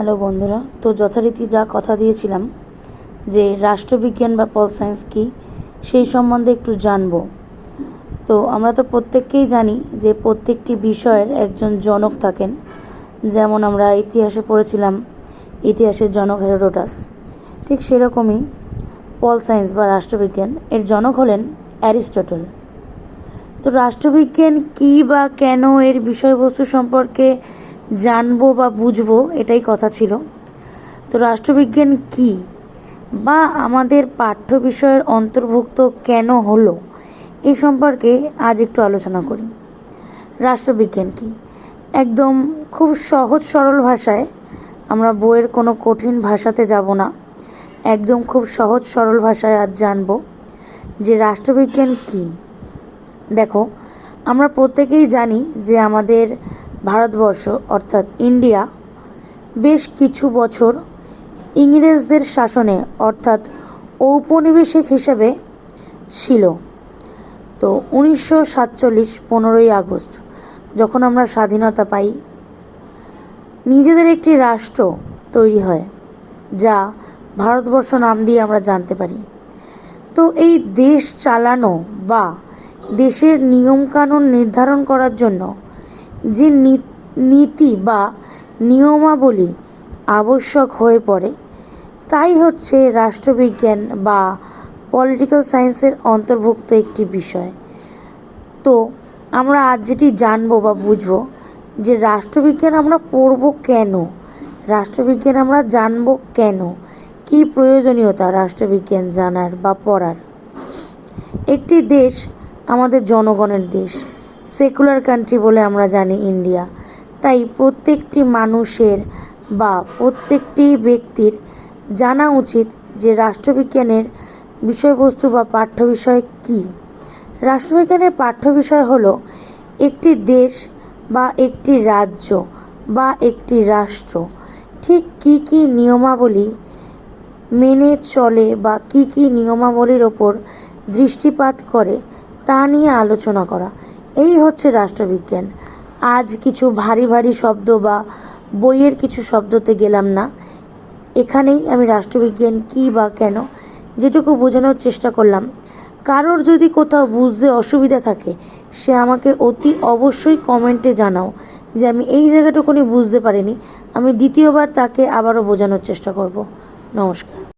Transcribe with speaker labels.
Speaker 1: Hello বন্ধুরা, তো যথারীতি যা কথা দিয়েছিলাম যে রাষ্ট্রবিজ্ঞান বা পল সায়েন্স কী সেই সম্বন্ধে একটু জানব। তো আমরা তো প্রত্যেককেই জানি যে প্রত্যেকটি বিষয়ের একজন জনক থাকেন। যেমন আমরা ইতিহাসে পড়েছিলাম ইতিহাসের জনক হেরোডোটাস, ঠিক সেরকমই পল সায়েন্স বা রাষ্ট্রবিজ্ঞান এর জনক হলেন অ্যারিস্টটল। তো রাষ্ট্রবিজ্ঞান কী বা কেন এর বিষয়বস্তু সম্পর্কে জানবো বা বুঝবো, এটাই কথা ছিল। তো রাষ্ট্রবিজ্ঞান কী বা আমাদের পাঠ্য বিষয়ের অন্তর্ভুক্ত কেন হলো, এই সম্পর্কে আজ একটু আলোচনা করি। রাষ্ট্রবিজ্ঞান কী, একদম খুব সহজ সরল ভাষায়, আমরা বইয়ের কোনো কঠিন ভাষাতে যাব না, একদম খুব সহজ সরল ভাষায় আজ জানবো যে রাষ্ট্রবিজ্ঞান কী। দেখো, আমরা প্রত্যেকেই জানি যে আমাদের ভারতবর্ষ অর্থাৎ ইন্ডিয়া বেশ কিছু বছর ইংরেজদের শাসনে অর্থাৎ ঔপনিবেশিক হিসেবে ছিল। তো 1947 15ই আগস্ট যখন আমরা স্বাধীনতা পাই, নিজেদের একটি রাষ্ট্র তৈরি হয় যা ভারতবর্ষ নাম দিয়ে আমরা জানতে পারি। তো এই দেশ চালানো বা দেশের নিয়মকানুন নির্ধারণ করার জন্য যে নীতি বা নিয়মাবলী আবশ্যক হয়ে পড়ে, তাই হচ্ছে রাষ্ট্রবিজ্ঞান বা পলিটিক্যাল সায়েন্সের অন্তর্ভুক্ত একটি বিষয়। তো আমরা আজ যেটি জানবো বা বুঝবো যে রাষ্ট্রবিজ্ঞান আমরা পড়ব কেন, রাষ্ট্রবিজ্ঞান আমরা জানবো কেন, কী প্রয়োজনীয়তা রাষ্ট্রবিজ্ঞান জানার বা পড়ার। একটি দেশ আমাদের জনগণের দেশ, সেকুলার কান্ট্রি বলে আমরা জানি ইন্ডিয়া। তাই প্রত্যেকটি মানুষের বা প্রত্যেকটি ব্যক্তির জানা উচিত যে রাষ্ট্রবিজ্ঞানের বিষয়বস্তু বা পাঠ্য বিষয় কী। রাষ্ট্রবিজ্ঞানের পাঠ্য বিষয় হলো একটি দেশ বা একটি রাজ্য বা একটি রাষ্ট্র ঠিক কী কী নিয়মাবলী মেনে চলে বা কী কী নিয়মাবলীর ওপর দৃষ্টিপাত করে তা নিয়ে আলোচনা করা, এই হচ্ছে রাষ্ট্রবিজ্ঞান। আজ কিছু ভারী ভারী শব্দ বা বইয়ের কিছু শব্দতে গেলাম না, এখানেই আমি রাষ্ট্রবিজ্ঞান কী বা কেন যেটুকু বোঝানোর চেষ্টা করলাম। কারোর যদি কোথাও বুঝতে অসুবিধা থাকে, সে আমাকে অতি অবশ্যই কমেন্টে জানাও যে আমি এই জায়গাটুকুনি বুঝতে পারিনি, আমি দ্বিতীয়বার তাকে আবারও বোঝানোর চেষ্টা করব। নমস্কার।